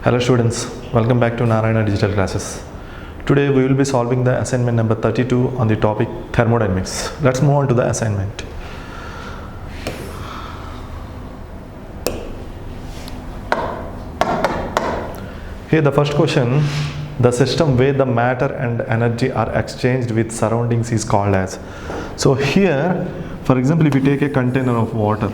Hello students, welcome back to Narayana Digital Classes. Today we will be solving the assignment number 32 on the topic thermodynamics. Let's move on to the assignment. Here the first question, the system where the matter and energy are exchanged with surroundings is called as. So here, for example, if you take a container of water,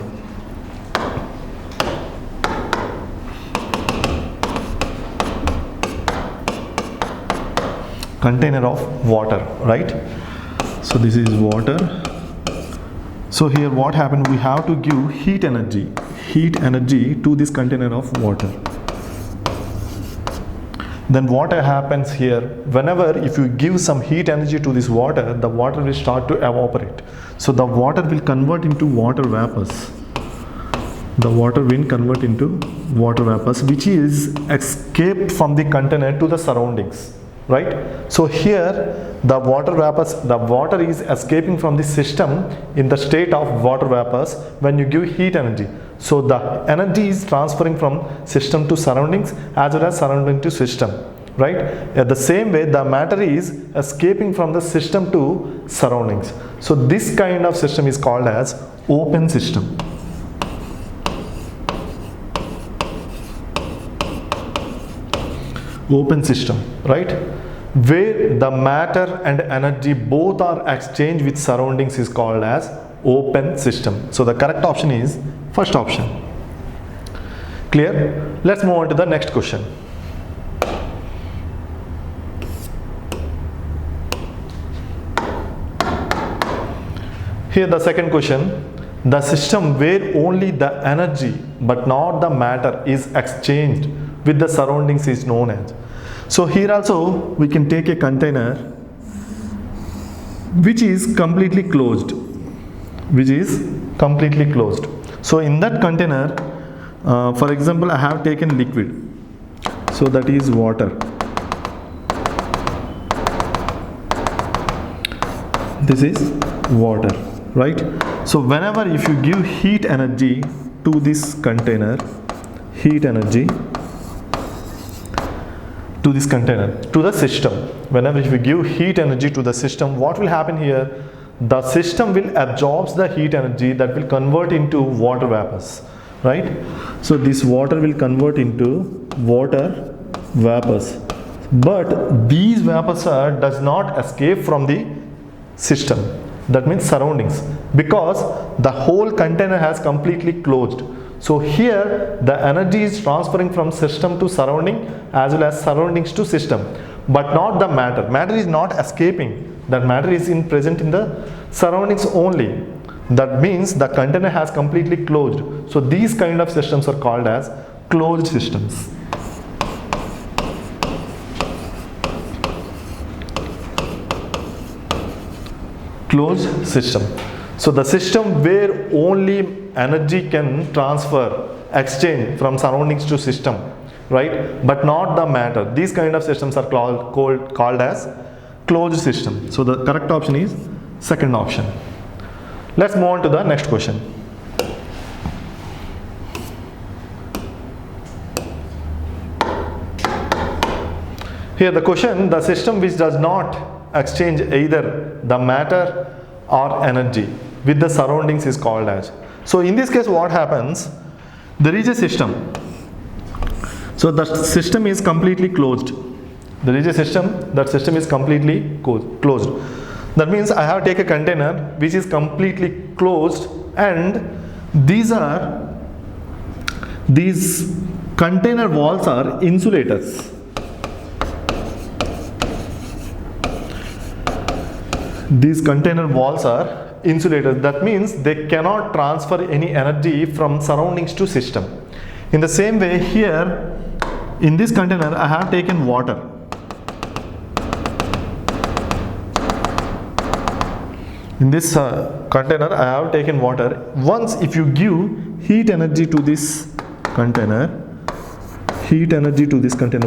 right? So this is water. So here what happened, we have to give heat energy to this container of water. Then what happens here, whenever if you give some heat energy to this water, the water will start to evaporate. So the water will convert into water vapors. The water will convert into water vapors, which is escaped from the container to the surroundings. Right? So here the water is escaping from the system in the state of water vapors when you give heat energy. So the energy is transferring from system to surroundings as well as surrounding to system. Right? At the same way, the matter is escaping from the system to surroundings. So this kind of system is called as open system. Open system, right? Where the matter and energy both are exchanged with surroundings is called as open system. So the correct option is first option. Clear? Let's move on to the next question. Here the second question, the system where only the energy but not the matter is exchanged with the surroundings is known as. So here also we can take a container which is completely closed. So in that container, for example, I have taken liquid. So that is water. This is water, right? So whenever if you give heat energy to this container, to the system, whenever if you give heat energy to the system, what will happen here? The system will absorb the heat energy that will convert into water vapors, right? So this water will convert into water vapors, but these vapors does not escape from the system, that means surroundings, because the whole container has completely closed. So here the energy is transferring from system to surrounding as well as surroundings to system, but not the matter. Matter is not escaping. That matter is present in the surroundings only. That means the container has completely closed. So these kind of systems are called as closed systems. Closed system. So the system where only energy can exchange from surroundings to system, right? But not the matter. These kind of systems are called as closed system. So the correct option is second option. Let's move on to the next question. Here the question, the system which does not exchange either the matter or energy with the surroundings is called as. So in this case what happens, there is a system. So the system is completely closed. There is a system, that system is completely closed. That means I have to take a container which is completely closed, and these container walls are insulators. These container walls are insulators. That means they cannot transfer any energy from surroundings to system. In the same way, here in this container I have taken water. In this container I have taken water. Once if you give heat energy to this container,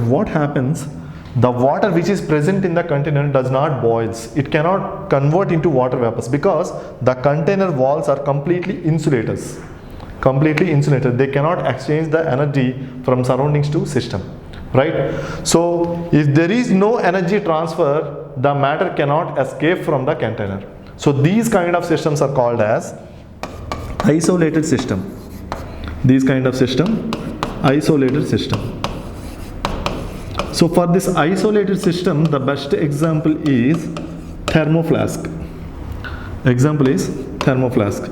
what happens? The water which is present in the container does not boil. It cannot convert into water vapors because the container walls are completely insulators. They cannot exchange the energy from surroundings to system. right? So if there is no energy transfer, the matter cannot escape from the container. So these kind of systems are called as isolated system. These kind of system, isolated system. So for this isolated system, the best example is thermoflask. Example is thermoflask.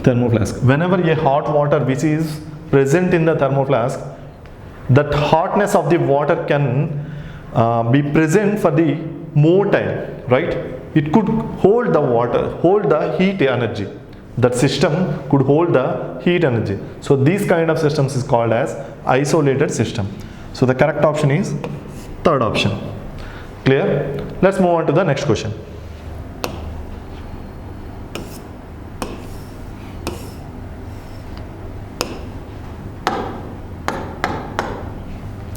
Thermoflask. Whenever a hot water which is present in the thermoflask, that hotness of the water can be present for the more time, right? It could hold the water, hold the heat energy. That system could hold the heat energy. So these kind of systems is called as isolated system. So the correct option is third option. Clear? Let's move on to the next question.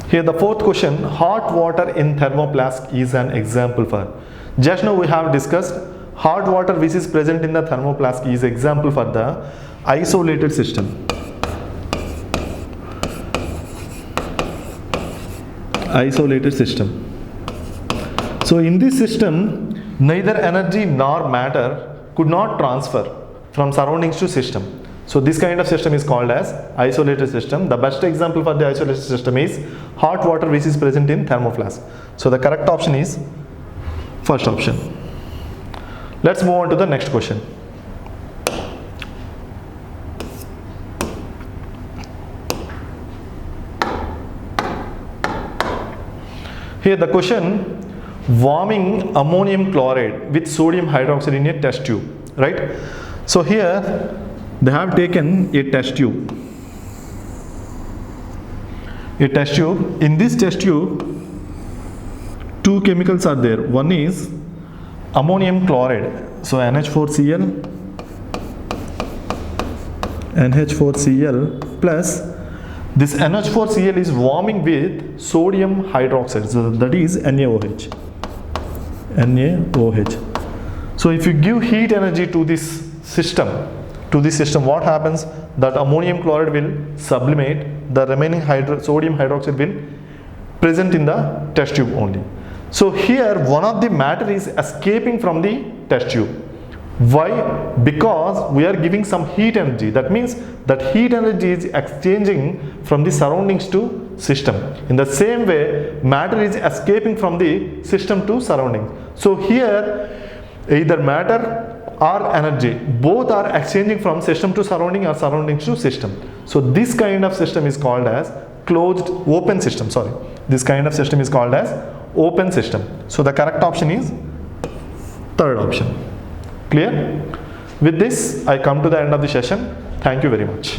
Here the fourth question, hot water in thermoflask is an example for. Just now we have discussed hot water which is present in the thermoflask is example for the isolated system. Isolated system. So in this system, neither energy nor matter could not transfer from surroundings to system. So this kind of system is called as isolated system. The best example for the isolated system is hot water which is present in thermoflask. So the correct option is first option. Let's move on to the next question. Here the question, warming ammonium chloride with sodium hydroxide in a test tube, right? So here they have taken a test tube. A test tube. In this test tube, two chemicals are there. One is ammonium chloride. So NH4Cl, NH4Cl plus this NH4Cl is warming with sodium hydroxide. So that is NaOH. NaOH. So if you give heat energy to this system, what happens? That ammonium chloride will sublimate, the remaining sodium hydroxide will present in the test tube only. So here one of the matter is escaping from the test tube. Why? Because we are giving some heat energy. That means that heat energy is exchanging from the surroundings to system. In the same way, matter is escaping from the system to surrounding. So here either matter or energy, both are exchanging from system to surrounding or surroundings to system. So this kind of system is called as open system. This kind of system is called as open system. So the correct option is third option. Clear? With this, I come to the end of the session. Thank you very much.